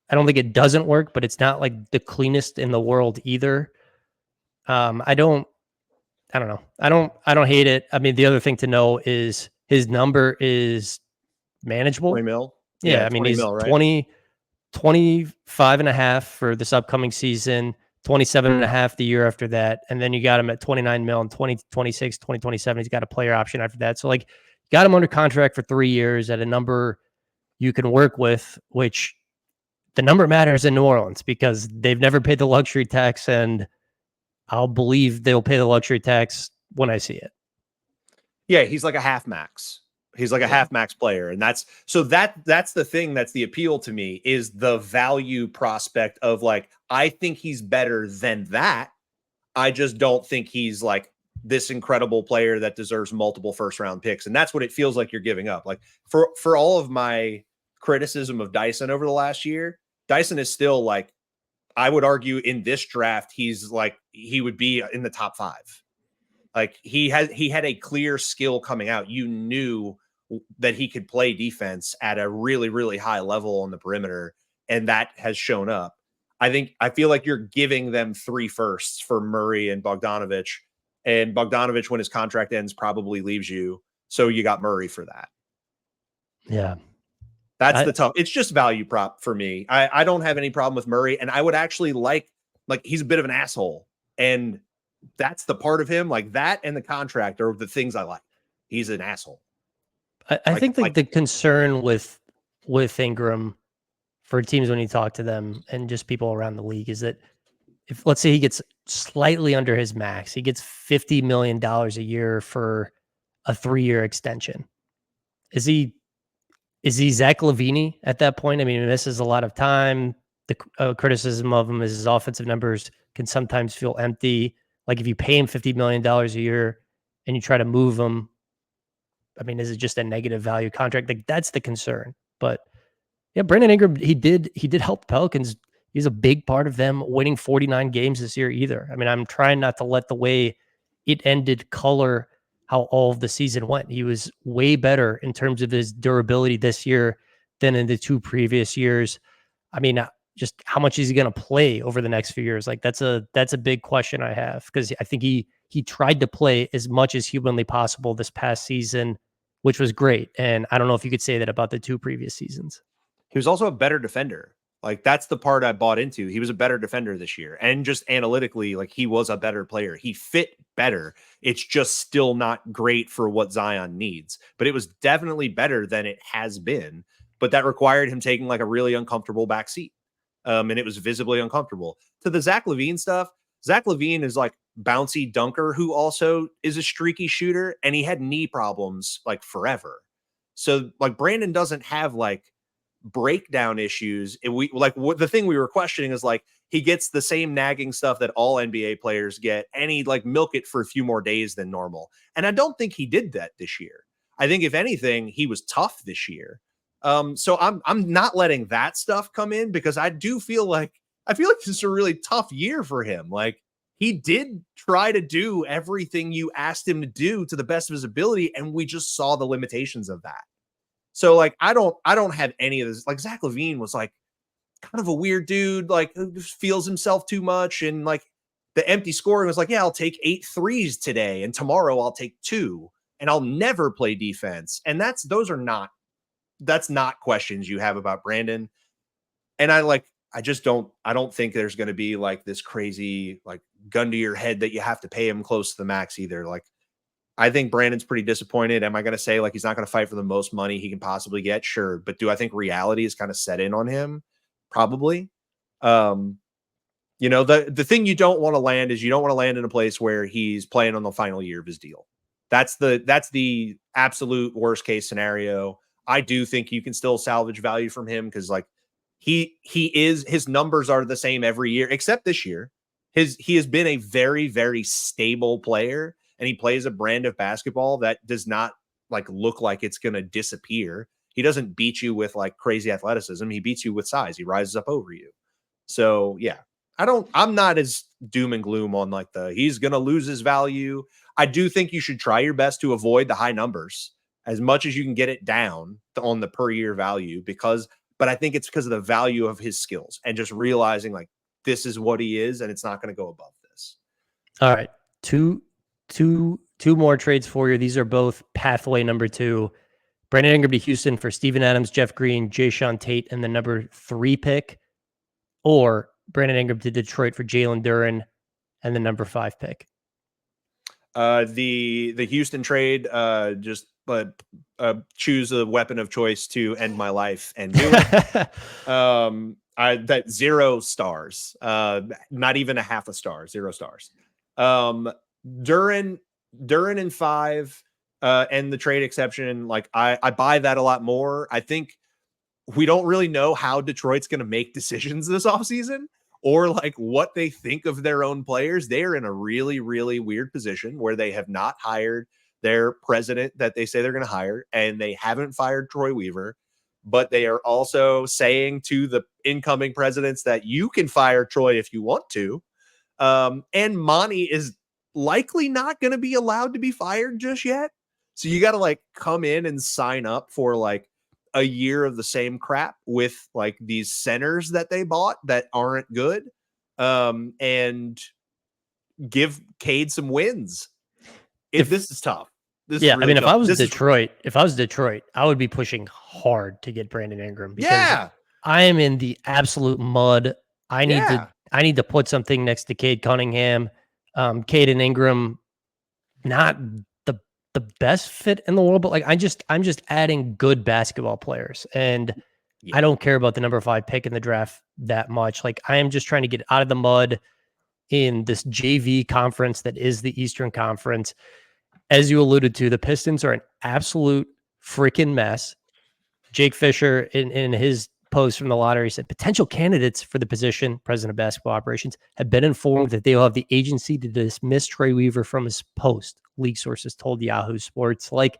I don't think it doesn't work, but it's not like the cleanest in the world either. I don't know. I don't hate it. I mean, the other thing to know is his number is manageable. 20 mil. Yeah, I mean, he's mil, right? 25 and a half for this upcoming season, 27 and a half the year after that. And then you got him at 29 mil in 2026, 2027. He's got a player option after that. So, like, got him under contract for 3 years at a number you can work with, which the number matters in New Orleans because they've never paid the luxury tax, and I'll believe they'll pay the luxury tax when I see it. Yeah, he's like a half max. He's like a half max player. And that's the thing that's the appeal to me is the value prospect of like, I think he's better than that. I just don't think he's like this incredible player that deserves multiple first round picks. And that's what it feels like you're giving up. Like for all of my criticism of Dyson over the last year, Dyson is still like, I would argue in this draft, he's like, he would be in the top 5. Like he had a clear skill coming out. You knew that he could play defense at a really, really high level on the perimeter. And that has shown up. I feel like you're giving them 3 firsts for Murray and Bogdanovic, and Bogdanovic, when his contract ends, probably leaves you. So you got Murray for that. Yeah. That's the tough. It's just value prop for me. I don't have any problem with Murray. And I would actually like he's a bit of an asshole. And that's the part of him, like that and the contract are the things I like. He's an asshole. I think the concern with Ingram for teams when you talk to them and just people around the league is that if, let's say, he gets slightly under his max, he gets $50 million a year for a 3-year extension. Is he Zach LaVine at that point? I mean, he misses a lot of time. The criticism of him is his offensive numbers can sometimes feel empty. Like if you pay him $50 million a year and you try to move him, I mean, is it just a negative value contract? Like that's the concern. But yeah, Brandon Ingram, he did help the Pelicans. He's a big part of them winning 49 games this year either. I mean, I'm trying not to let the way it ended color how all of the season went. He was way better in terms of his durability this year than in the 2 previous years. I mean, just how much is he going to play over the next few years? Like that's a big question I have, because I think he tried to play as much as humanly possible this past season, which was great. And I don't know if you could say that about the 2 previous seasons. He was also a better defender. Like that's the part I bought into. He was a better defender this year. And just analytically, like he was a better player. He fit better. It's just still not great for what Zion needs, but it was definitely better than it has been. But that required him taking like a really uncomfortable back seat. And it was visibly uncomfortable. To the Zach LaVine stuff, Zach LaVine is like bouncy dunker who also is a streaky shooter, and he had knee problems like forever. So like Brandon doesn't have like breakdown issues. And we like the thing we were questioning is like he gets the same nagging stuff that all NBA players get, and he like milk it for a few more days than normal. And I don't think he did that this year. I think if anything, he was tough this year. So I'm not letting that stuff come in, because I feel like this is a really tough year for him. Like he did try to do everything you asked him to do to the best of his ability, and we just saw the limitations of that. So like I don't have any of this. Like Zach LaVine was like kind of a weird dude, like who just feels himself too much, and like the empty scoring was like, yeah, I'll take 8 threes today, and tomorrow I'll take 2, and I'll never play defense. And that's not questions you have about Brandon. And I don't think there's going to be like this crazy like gun to your head that you have to pay him close to the max either. Like I think Brandon's pretty disappointed. Am I going to say like he's not going to fight for the most money he can possibly get? Sure. But do I think reality is kind of set in on him? Probably. The thing you don't want to land is you don't want to land in a place where he's playing on the final year of his deal. That's the absolute worst case scenario. I do think you can still salvage value from him, because like his numbers are the same every year except this year. He has been a very, very stable player, and he plays a brand of basketball that does not like look like it's going to disappear. He doesn't beat you with like crazy athleticism. He beats you with size. He rises up over you. So yeah, I'm not as doom and gloom on like he's going to lose his value. I do think you should try your best to avoid the high numbers as much as you can get it down on the per year value, but I think it's because of the value of his skills and just realizing like this is what he is, and it's not going to go above this. All right. Two more trades for you. These are both pathway number 2. Brandon Ingram to Houston for Steven Adams, Jeff Green, Jayshawn Tate, and the number 3 pick, or Brandon Ingram to Detroit for Jalen Duren and the number 5 pick. The Houston trade, just choose a weapon of choice to end my life and do it. That 0 stars, not even a half a star, 0 stars. Duren in 5, and the trade exception. Like I buy that a lot more. I think we don't really know how Detroit's going to make decisions this offseason, or like what they think of their own players. They're in a really, really weird position where they have not hired their president that they say they're going to hire, and they haven't fired Troy Weaver, but they are also saying to the incoming presidents that you can fire Troy if you want to. And Monty is likely not going to be allowed to be fired just yet. So you got to like come in and sign up for like a year of the same crap with like these centers that they bought that aren't good, and give Cade some wins. This is tough. Really I mean, tough. if I was Detroit, I would be pushing hard to get Brandon Ingram, because I am in the absolute mud. I need to put something next to Cade Cunningham. Caden Ingram, not the the best fit in the world, but like I'm just adding good basketball players, and Yeah. I don't care about the number 5 pick in the draft that much. Like I am just trying to get out of the mud in this JV conference that is the Eastern Conference. As you alluded to, the Pistons are an absolute freaking mess. Jake Fisher, in his post from the lottery, said potential candidates for the position, president of basketball operations, have been informed that they will have the agency to dismiss Troy Weaver from his post. League sources told Yahoo Sports. Like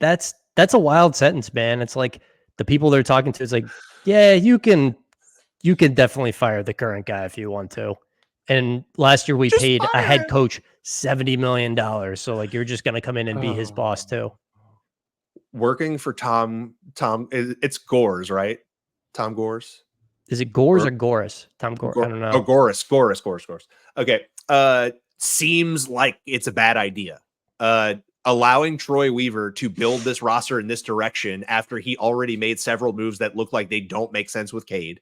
that's a wild sentence, man. It's like the people they're talking to is like, yeah, you can definitely fire the current guy if you want to. And last year we Just paid a fire head him. coach $70 million. So like you're just gonna come in and be his Oh. boss too. Working for it's Gores, right? Tom Gores? Is it Gores or Or Goris? Tom Gore. I don't know. Gores. Okay. Seems like it's a bad idea. Allowing Troy Weaver to build this roster in this direction after he already made several moves that look like they don't make sense with Cade.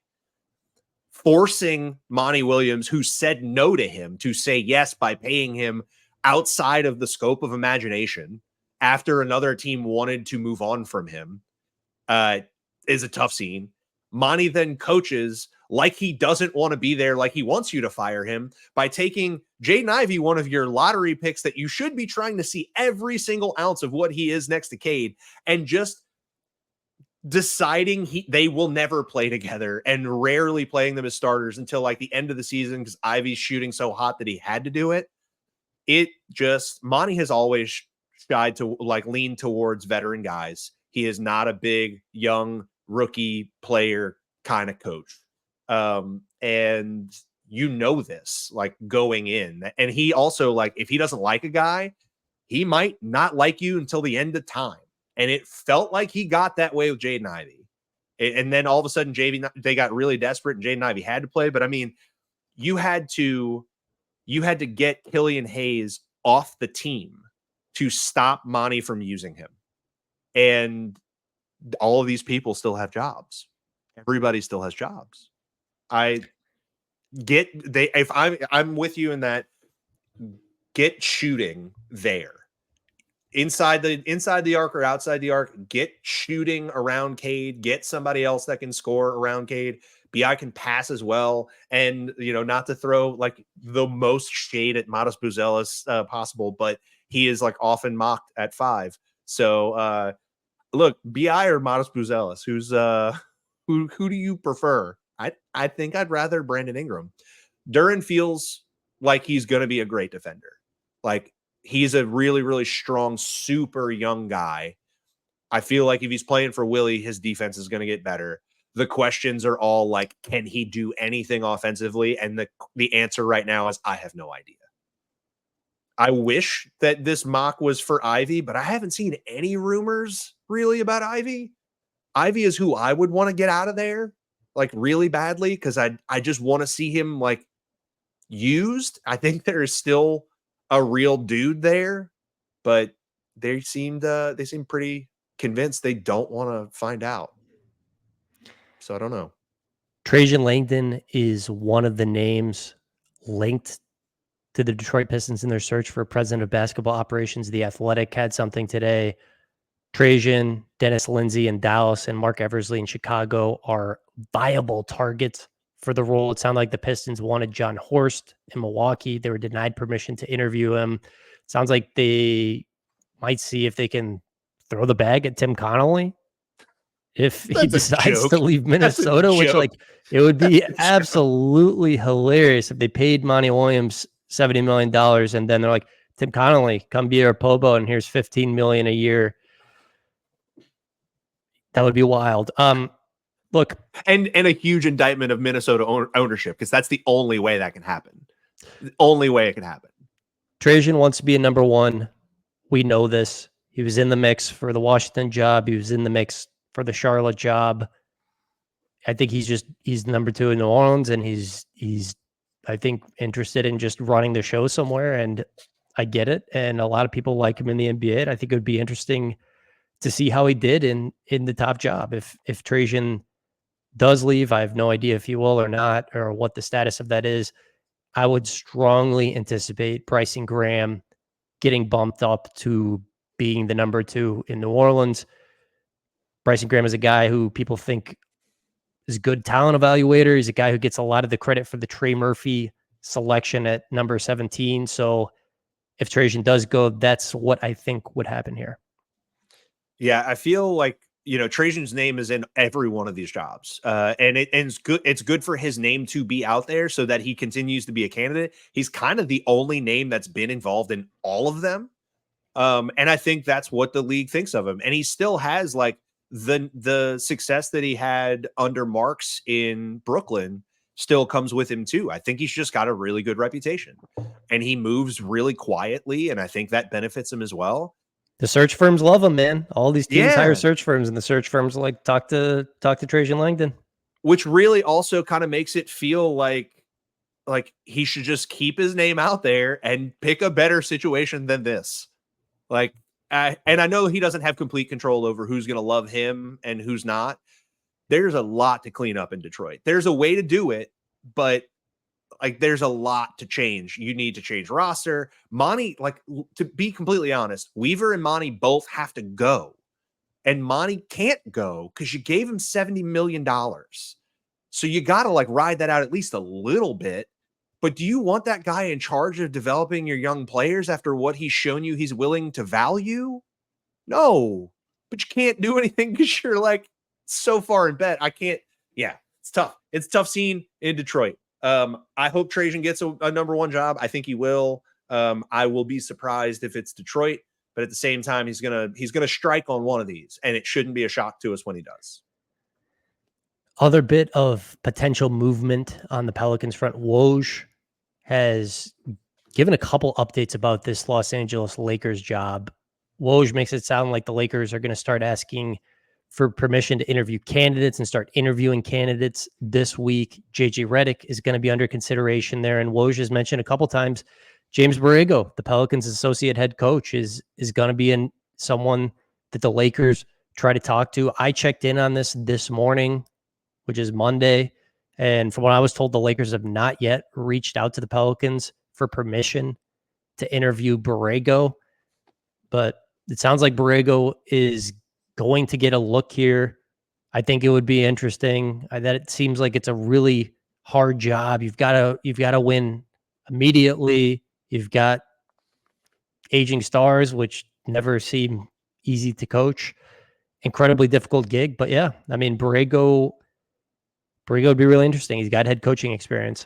Forcing Monty Williams, who said no to him, to say yes by paying him outside of the scope of imagination after another team wanted to move on from him, is a tough scene. Monty then coaches like he doesn't want to be there, like he wants you to fire him by taking Jaden Ivey, one of your lottery picks that you should be trying to see every single ounce of what he is next to Cade, and just deciding they will never play together and rarely playing them as starters until like the end of the season because Ivey's shooting so hot that he had to do it. It just, Monty has always tried to like lean towards veteran guys. He is not a big young rookie player kind of coach. And you know this like going in, and he also like, if he doesn't like a guy, he might not like you until the end of time. And it felt like he got that way with Jaden Ivey. And then all of a sudden, they got really desperate and Jaden Ivey had to play. But I mean, you had to get Killian Hayes off the team to stop Monty from using him. And all of these people still have jobs. Everybody still has jobs. I'm with you in that, get shooting there. Inside the arc or outside the arc, get shooting around Cade, get somebody else that can score around Cade. BI can pass as well. And, not to throw like the most shade at Matas Buzelis possible, but he is like often mocked at 5. So look, BI or Matas Buzelis, who do you prefer? I think I'd rather Brandon Ingram. Duran feels like he's going to be a great defender. Like, he's a really, really strong, super young guy. I feel like if he's playing for Willie, his defense is going to get better. The questions are all like, can he do anything offensively? And the answer right now is, I have no idea. I wish that this mock was for Ivy, but I haven't seen any rumors really about Ivy. Ivy is who I would want to get out of there, like really badly, because I just want to see him like used. I think there is still a real dude there, but they seem pretty convinced they don't want to find out. So I don't know. Trajan Langdon is one of the names linked to the Detroit Pistons in their search for president of basketball operations. The Athletic had something today. Trajan, Dennis Lindsay in Dallas, and Mark Eversley in Chicago are viable targets for the role. It sounded like the Pistons wanted John Horst in Milwaukee. They were denied permission to interview him. Sounds like they might see if they can throw the bag at Tim Connolly if he That's a decides to joke. leave That's a Minnesota, which joke. like it would be That's a joke. absolutely hilarious if they paid Monty Williams $70 million and then they're like, Tim Connolly, come be our Pobo and here's $15 million a year. That would be wild. Look, and a huge indictment of Minnesota ownership, because that's the only way that can happen. The only way it can happen. Trajan wants to be a number 1. We know this. He was in the mix for the Washington job. He was in the mix for the Charlotte job. I think he's number 2 in New Orleans, and he's I think interested in just running the show somewhere. And I get it. And a lot of people like him in the NBA. And I think it would be interesting to see how he did in the top job. If Trajan does leave, I have no idea if he will or not, or what the status of that is. I would strongly anticipate Bryson Graham getting bumped up to being the number 2 in New Orleans. Bryson Graham is a guy who people think is a good talent evaluator. He's a guy who gets a lot of the credit for the Trey Murphy selection at number 17. So if Trajan does go, that's what I think would happen here. Yeah, I feel like, Trajan's name is in every one of these jobs. And it's good. It's good for his name to be out there so that he continues to be a candidate. He's kind of the only name that's been involved in all of them. And I think that's what the league thinks of him. And he still has like the success that he had under Marks in Brooklyn still comes with him too. I think he's just got a really good reputation and he moves really quietly. And I think that benefits him as well. The search firms love him, man. All these teams hire Yeah. search firms, and the search firms are like, talk to Trajan Langdon. Which really also kind of makes it feel like he should just keep his name out there and pick a better situation than this. Like, and I know he doesn't have complete control over who's going to love him and who's not. There's a lot to clean up in Detroit. There's a way to do it, but like there's a lot to change. You need to change roster. Monty, like, to be completely honest, Weaver and Monty both have to go. And Monty can't go because you gave him $70 million. So you got to like ride that out at least a little bit. But do you want that guy in charge of developing your young players after what he's shown you he's willing to value? No, but you can't do anything because you're like so far in bed. I can't. Yeah, it's tough. It's a tough scene in Detroit. I hope Trajan gets a number 1 job. I think he will. I will be surprised if it's Detroit, but at the same time, he's gonna strike on one of these, and it shouldn't be a shock to us when he does. Other bit of potential movement on the Pelicans front. Woj has given a couple updates about this Los Angeles Lakers job. Woj makes it sound like the Lakers are going to start asking for permission to interview candidates and start interviewing candidates this week. JJ Redick is going to be under consideration there. And Woj has mentioned a couple times James Borrego, the Pelicans associate head coach, is going to be someone that the Lakers try to talk to. I checked in on this morning, which is Monday. And from what I was told, the Lakers have not yet reached out to the Pelicans for permission to interview Borrego. But it sounds like Borrego is going to get a look here. I think it would be interesting. That it seems like it's a really hard job. You've got to win immediately. You've got aging stars, which never seem easy to coach. Incredibly difficult gig. But yeah, I mean, Borrego would be really interesting. He's got head coaching experience.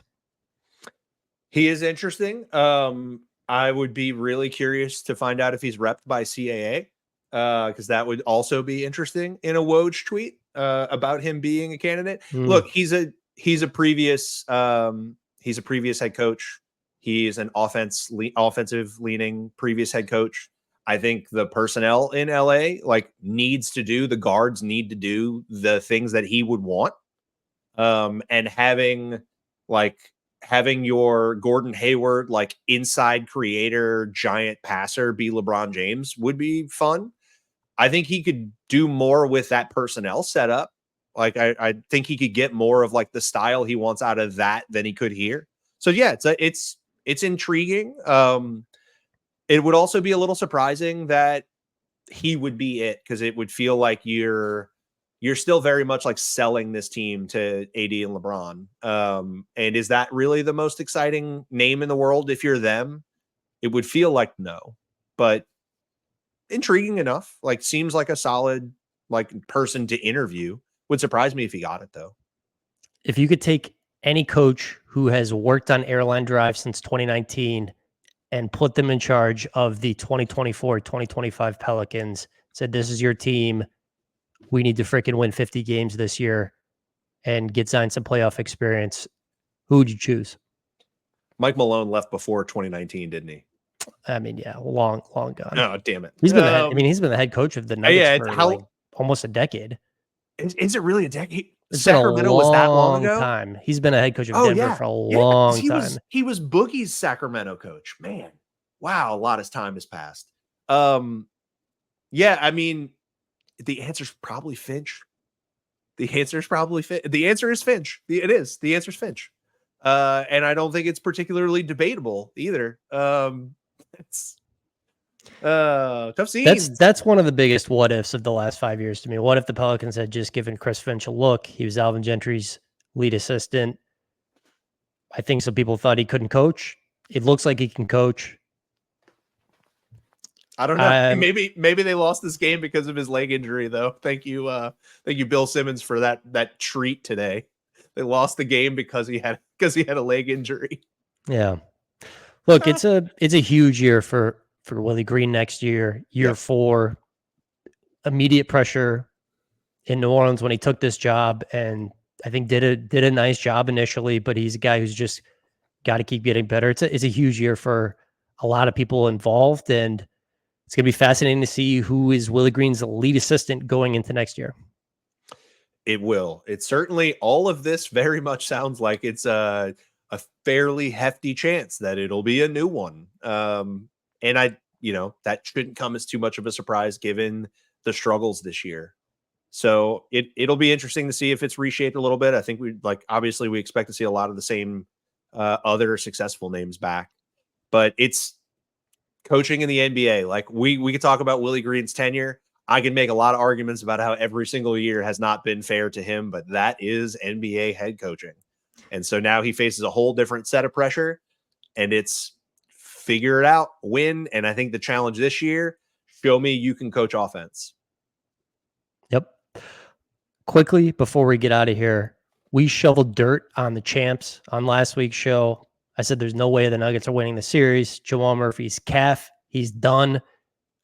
He is interesting. I would be really curious to find out if he's repped by CAA, because that would also be interesting in a Woj tweet about him being a candidate. Look, he's a previous head coach. He's an offensive leaning previous head coach. I think the personnel in LA the guards need to do the things that he would want. And having your Gordon Hayward, like inside creator, giant passer be LeBron James would be fun. I think he could do more with that personnel setup. Like, I think he could get more of like the style he wants out of that than he could here. So yeah, it's intriguing. It would also be a little surprising that he would be it, because it would feel like you're still very much like selling this team to AD and LeBron. And is that really the most exciting name in the world if you're them? It would feel like no, but intriguing enough. Like, seems like a solid person to interview. Would surprise me if he got it though. If you could take any coach who has worked on Airline Drive since 2019 and put them in charge of the 2024-2025 Pelicans, said, this is your team. We need to freaking win 50 games this year and get Zion some playoff experience, who would you choose? Mike Malone left before 2019, didn't he? I mean, yeah, long gone. Oh, damn it. He's been he's been the head coach of the Nuggets for almost a decade. Is it really a decade? It's Sacramento was that long ago? Time. He's been a head coach of Denver for a long time. He was Boogie's Sacramento coach. Man, wow, a lot of time has passed. Yeah, I mean, the answer's probably Finch. The answer is Finch. It is. The answer's Finch. And I don't think it's particularly debatable either. It's tough scenes. That's one of the biggest what ifs of the last 5 years to me. What if the Pelicans had just given Chris Finch a look? He was Alvin Gentry's lead assistant. I think some people thought he couldn't coach. It looks like he can coach. I don't know. Maybe they lost this game because of his leg injury, though. Thank you, Bill Simmons, for that treat today. They lost the game because he had a leg injury. Yeah. Look, it's a huge year for Willie Green next year. Year 4, immediate pressure in New Orleans when he took this job, and I think did a nice job initially, but he's a guy who's just got to keep getting better. It's a huge year for a lot of people involved, and it's going to be fascinating to see who is Willie Green's lead assistant going into next year. It will. It certainly, all of this very much sounds like it's a fairly hefty chance that it'll be a new one. And that shouldn't come as too much of a surprise given the struggles this year. So it'll be interesting to see if it's reshaped a little bit. I think obviously we expect to see a lot of the same other successful names back, but it's coaching in the NBA. Like we could talk about Willie Green's tenure. I can make a lot of arguments about how every single year has not been fair to him, but that is NBA head coaching. And so now he faces a whole different set of pressure, and it's figure it out, win. And I think the challenge this year, show me you can coach offense. Yep. Quickly, before we get out of here, we shoveled dirt on the champs on last week's show. I said there's no way the Nuggets are winning the series. Jamal Murphy's calf, he's done.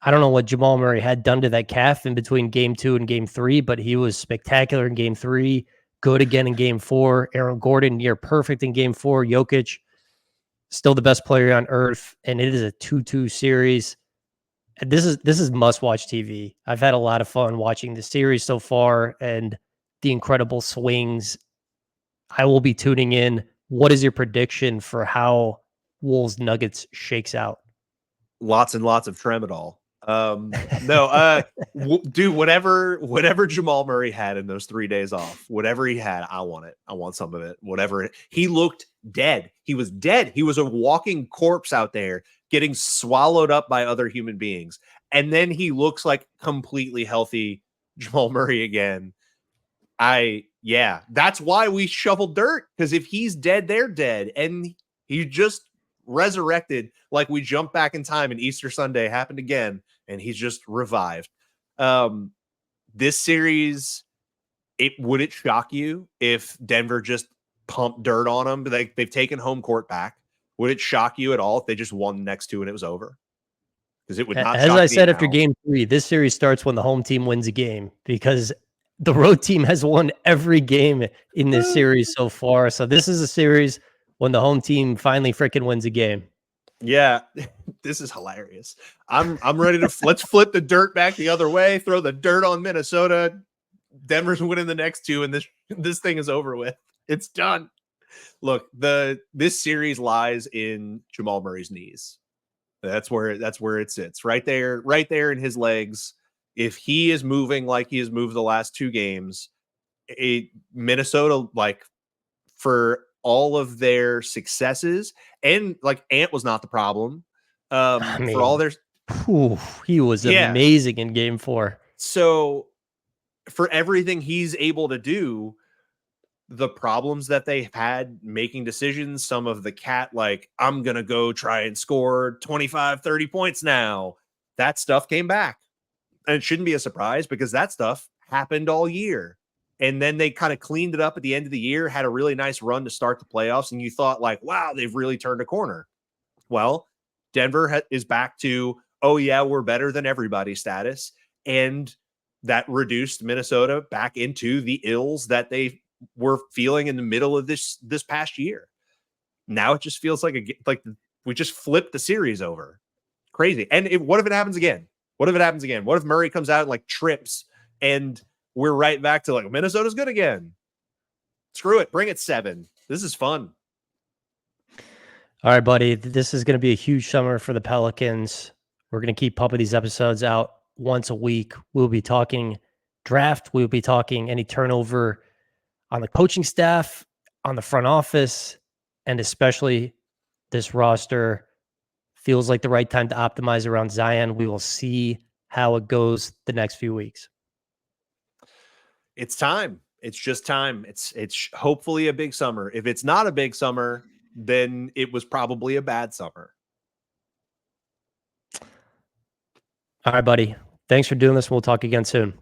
I don't know what Jamal Murray had done to that calf in between game 2 and game 3, but he was spectacular in game 3, good again in game 4. Aaron Gordon, near perfect in game 4. Jokic, still the best player on earth, and it is a 2-2 series. This is must-watch TV. I've had a lot of fun watching the series so far and the incredible swings. I will be tuning in. What is your prediction for how Wolves Nuggets shakes out? Lots and lots of Tramadol. Dude, whatever Jamal Murray had in those 3 days off, whatever he had, I want it. I want some of it. He looked dead. He was dead. He was a walking corpse out there getting swallowed up by other human beings. And then he looks like completely healthy Jamal Murray again. That's why we shoveled dirt, because if he's dead, they're dead. And he just resurrected, like we jumped back in time and Easter Sunday happened again, and he's just revived. This series, would it shock you if Denver just pumped dirt on them? They've taken home court back. Would it shock you at all if they just won the next 2 and it was over? Because it would not. As I said after game 3, this series starts when the home team wins a game, because the road team has won every game in this series so far. So this is a series when the home team finally freaking wins a game. Yeah, this is hilarious. I'm ready to let's flip the dirt back the other way, throw the dirt on Minnesota. Denver's winning the next 2, and this thing is over with. It's done. Look, this series lies in Jamal Murray's knees. That's where it sits. Right there in his legs. If he is moving like he has moved the last 2 games, Minnesota, like, for all of their successes, and like Ant was not the problem. For all their, he was amazing in game 4. So for everything he's able to do, the problems that they had making decisions, some of the I'm going to go try and score 25, 30 points now, that stuff came back. And it shouldn't be a surprise, because that stuff happened all year. And then they kind of cleaned it up at the end of the year, had a really nice run to start the playoffs. And you thought, like, wow, they've really turned a corner. Well, Denver is back to, oh yeah, we're better than everybody status. And that reduced Minnesota back into the ills that they were feeling in the middle of this past year. Now it just feels like we just flipped the series over. Crazy. And what if it happens again? What if Murray comes out and like trips, and we're right back to like Minnesota's good again? Screw it. Bring it 7. This is fun. All right, buddy. This is going to be a huge summer for the Pelicans. We're going to keep pumping these episodes out once a week. We'll be talking draft. We'll be talking any turnover on the coaching staff, on the front office, and especially this roster feels like the right time to optimize around Zion. We will see how it goes the next few weeks. It's time. It's just time. It's hopefully a big summer. If it's not a big summer, then it was probably a bad summer. All right, buddy. Thanks for doing this. We'll talk again soon.